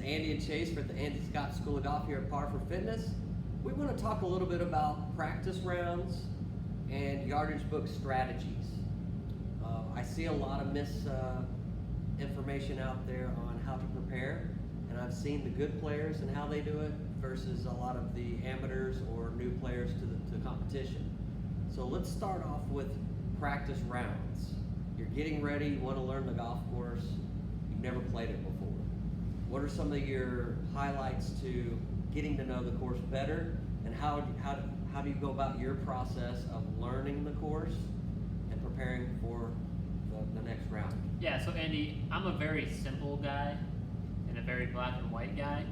Andy and Chase. We're at the Andy Scott School of Golf here at Par for Fitness. We want to talk a little bit about practice rounds and yardage book strategies. I see a lot of misinformation out there on how to prepare, and I've seen the good players and how they do it versus a lot of the amateurs or new players to the competition. So let's start off with practice rounds. You're getting ready, you want to learn the golf course, you've never played it before. What are some of your highlights to getting to know the course better, and how do you go about your process of learning the course and preparing for the next round? Yeah, so Andy, I'm a very simple guy and a very black and white guy.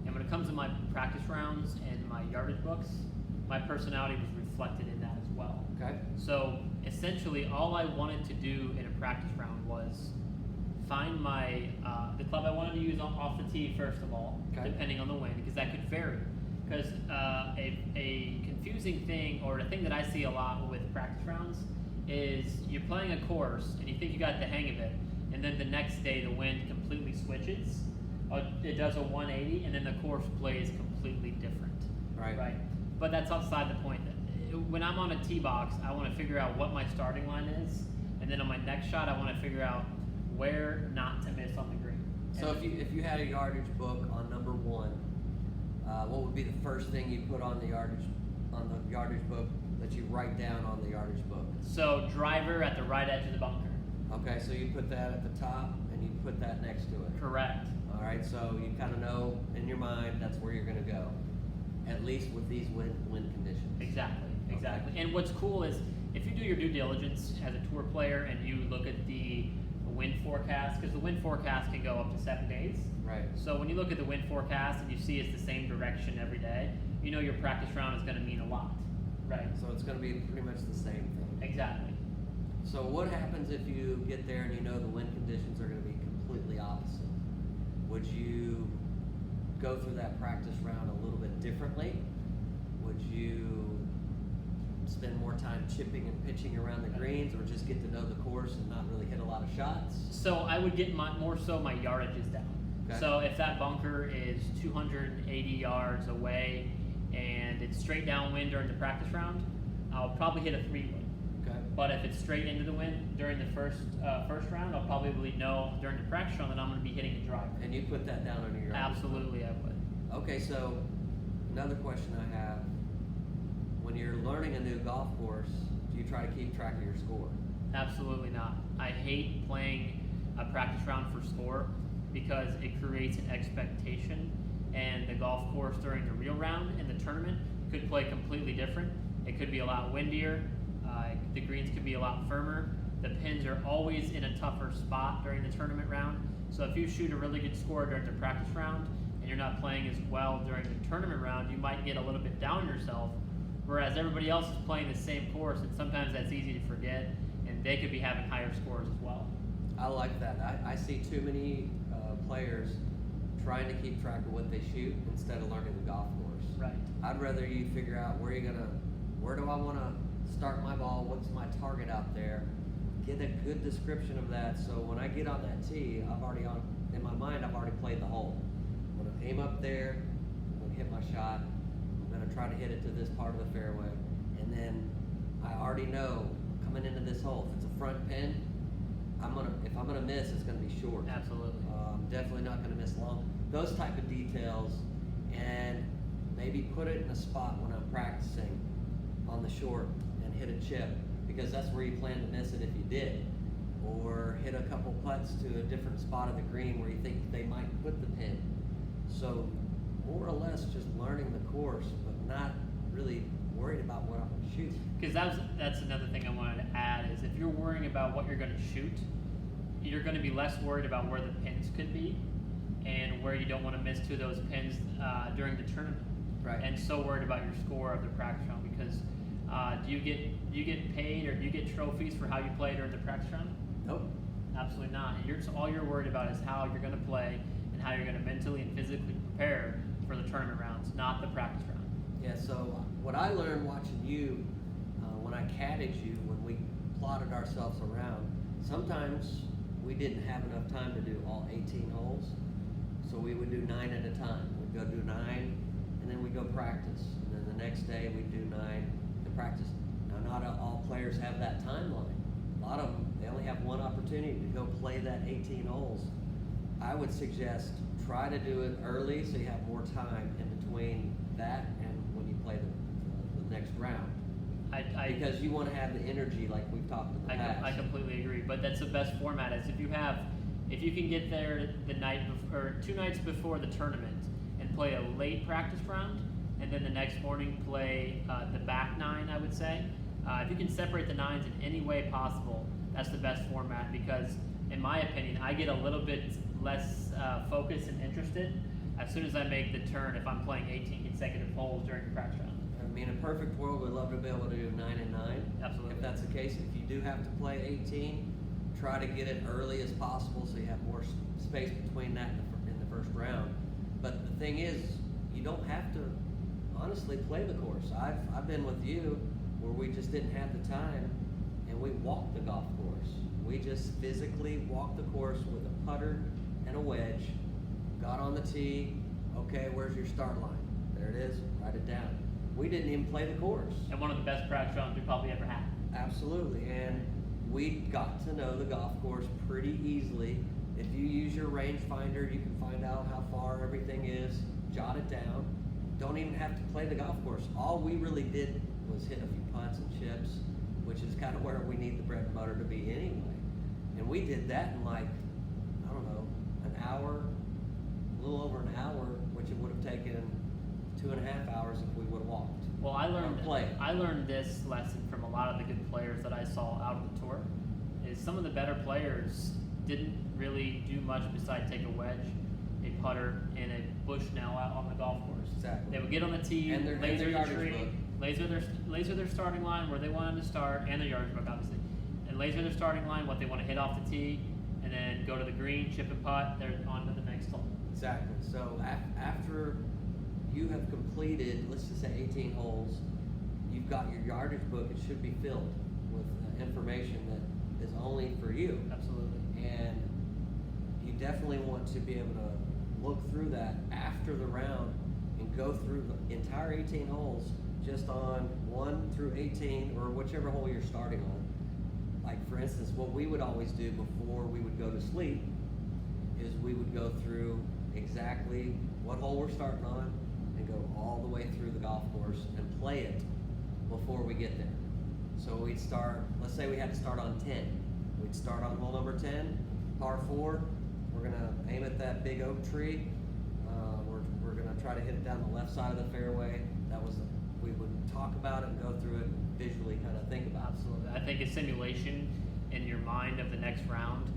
And when it comes to my practice rounds and my yardage books, my personality was reflected in that as well. Okay. So essentially, all I wanted to do in a practice round was find the club I wanted to use off the tee first of all, okay, depending on the wind, because that could vary. Because a confusing thing, or the thing that I see a lot with practice rounds, is you're playing a course and you think you got the hang of it, and then the next day the wind completely switches. It does a 180, and then the course plays completely different. Right. But that's outside the point. When I'm on a tee box, I want to figure out what my starting line is, and then on my next shot, I want to figure out where not to miss on the green. So if you had a yardage book on number one, what would be the first thing you put on the yardage book that you write down on the yardage book? So driver at the right edge of the bunker. Okay, so you put that at the top and you put that next to it. Correct. All right, so you kind of know in your mind that's where you're going to go, at least with these wind conditions. Exactly. Okay. And what's cool is if you do your due diligence as a tour player and you look at the wind forecast, because the wind forecast can go up to 7 days. Right. So when you look at the wind forecast and you see it's the same direction every day, you know your practice round is going to mean a lot. Right. So it's going to be pretty much the same thing. Exactly. So what happens if you get there and you know the wind conditions are going to be completely opposite? Would you go through that practice round a little bit differently? Would you spend more time chipping and pitching around the greens, or just get to know the course and not really hit a lot of shots? So I would get more so my yardages down. Okay. So if that bunker is 280 yards away and it's straight downwind during the practice round, I'll probably hit a 3-wood. Okay. But if it's straight into the wind during the first round, I'll probably know during the practice round that I'm going to be hitting a driver. And you put that down on your yardage Absolutely, I would. book. Okay, so another question I have: when you're learning a new golf course, do you try to keep track of your score? Absolutely not. I hate playing a practice round for score because it creates an expectation, and the golf course during the real round in the tournament could play completely different. It could be a lot windier. The greens could be a lot firmer. The pins are always in a tougher spot during the tournament round. So if you shoot a really good score during the practice round and you're not playing as well during the tournament round, you might get a little bit down on yourself, whereas everybody else is playing the same course, and sometimes that's easy to forget, and they could be having higher scores as well. I like that. I see too many players trying to keep track of what they shoot instead of learning the golf course. Right. I'd rather you figure out where do I want to start my ball, what's my target out there, get a good description of that, so when I get on that tee, in my mind, I've already played the hole. I'm going to aim up there, I'm going to hit my shot, I'm going to try to hit it to this part of the fairway, and then I already know coming into this hole, if it's a front pin, if I'm gonna miss, it's gonna be short. Absolutely. I'm definitely not gonna miss long. Those type of details, and maybe put it in a spot when I'm practicing on the short and hit a chip, because that's where you plan to miss it if you did. Or hit a couple putts to a different spot of the green where you think they might put the pin. So more or less just learning the course, but not really worried about what I'm going to shoot. Because that's another thing I wanted to add is if you're worrying about what you're going to shoot, you're going to be less worried about where the pins could be and where you don't want to miss two of those pins during the tournament. Right. And so worried about your score of the practice round, because do you get paid, or do you get trophies for how you play during the practice round? Nope. Absolutely not. All you're worried about is how you're going to play and how you're going to mentally and physically prepare for the tournament rounds, not the practice round. Yeah, so what I learned watching you, when I caddied you, when we plotted ourselves around, sometimes we didn't have enough time to do all 18 holes. So we would do 9 at a time. We'd go do 9, and then we go practice. And then the next day we'd do 9 and practice. Now, not all players have that timeline. A lot of them, they only have one opportunity to go play that 18 holes. I would suggest try to do it early so you have more time in between that and when you play the next round. Because you want to have the energy like we've talked in the past. I completely agree, but that's the best format. Is if you can get there the night or 2 nights before the tournament and play a late practice round, and then the next morning play the back 9, I would say. If you can separate the 9s in any way possible, that's the best format, because in my opinion, I get a little bit less focused and interested as soon as I make the turn if I'm playing 18 consecutive holes during the practice round. I mean, in a perfect world, we'd love to be able to do 9 and 9. Absolutely. If that's the case, if you do have to play 18, try to get it early as possible so you have more space between that in the first round. But the thing is, you don't have to honestly play the course. I've been with you where we just didn't have the time and we walked the golf course. We just physically walked the course with a putter and a wedge, got on the tee, okay, where's your start line? There it is, write it down. We didn't even play the course. And one of the best practice rounds we probably ever had. Absolutely, and we got to know the golf course pretty easily. If you use your rangefinder, you can find out how far everything is, jot it down. Don't even have to play the golf course. All we really did was hit a few putts and chips, which is kind of where we need the bread and butter to be anyway. And we did that in like, I don't know, an hour, a little over an hour, which it would have taken 2.5 hours if we would have walked. Well, I learned this lesson from a lot of the good players that I saw out on the tour. Is some of the better players didn't really do much besides take a wedge, a putter, and a Bushnell out on the golf course. Exactly. They would get on the tee, And their laser the yardage tree, book. laser their starting line where they wanted to start, and their yardage book obviously, and laser their starting line, what they want to hit off the tee, and then go to the green, chip and putt. They're on to the next hole. Exactly. So after you have completed, let's just say 18 holes, you've got your yardage book. It should be filled with information that is only for you. Absolutely. And you definitely want to be able to look through that after the round and go through the entire 18 holes just on 1 through 18 or whichever hole you're starting on. Like for instance, what we would always do before we would go to sleep is we would go through exactly what hole we're starting on and go all the way through the golf course and play it before we get there. So we'd start, let's say we had to start on 10. We'd start on hole number 10, par 4. We're gonna aim at that big oak tree. We're gonna try to hit it down the left side of the fairway. We would talk about it and go through it, visually kind of think about it. Absolutely. I think a simulation in your mind of the next round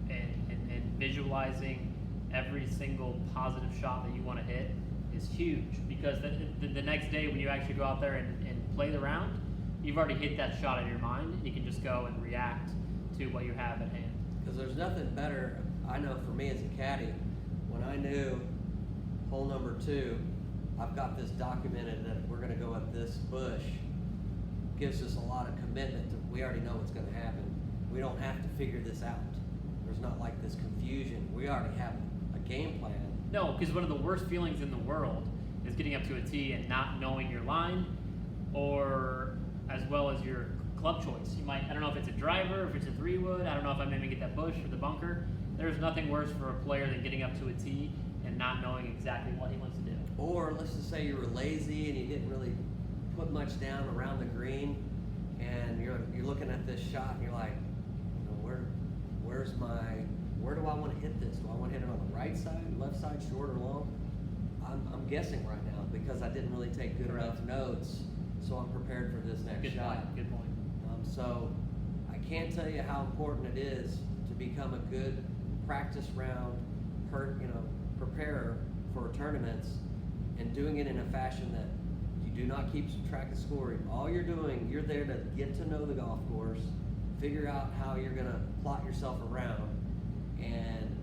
and visualizing every single positive shot that you want to hit is huge, because the next day when you actually go out there and play the round, you've already hit that shot in your mind. You can just go and react to what you have at hand. Because there's nothing better, I know for me as a caddy, when I knew hole number 2, I've got this documented that we're gonna go at this bush, gives us a lot of commitment to, we already know what's gonna happen. We don't have to figure this out. There's not like this confusion. We already have a game plan. No, because one of the worst feelings in the world is getting up to a tee and not knowing your line, or as well as your club choice. You might, I don't know if it's a driver, if it's a 3-wood, I don't know if I'm gonna get that bush or the bunker. There's nothing worse for a player than getting up to a tee and not knowing exactly what he wants to do. Or let's just say you were lazy and you didn't really put much down around the green, and you're looking at this shot and you're like, you know, where do I want to hit this? Do I want to hit it on the right side, left side, short or long? I'm guessing right now because I didn't really take good enough notes, so I'm prepared for this next Good shot. point. Good point. So I can't tell you how important it is to become a good practice round preparer for tournaments, and doing it in a fashion that you do not keep track of scoring. All you're doing, you're there to get to know the golf course, figure out how you're gonna plot yourself around, and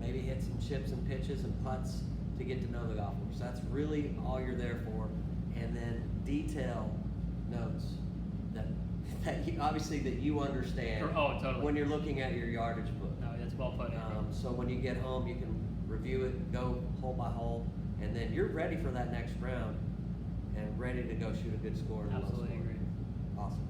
maybe hit some chips and pitches and putts to get to know the golf course. That's really all you're there for. And then detail notes that you obviously that you understand Oh, totally. when you're looking at your yardage book. No, That's well put. Andy. So when you get home, you can review it, go hole by hole, and then you're ready for that next round and ready to go shoot a good score. And a low Absolutely score. agree. Awesome.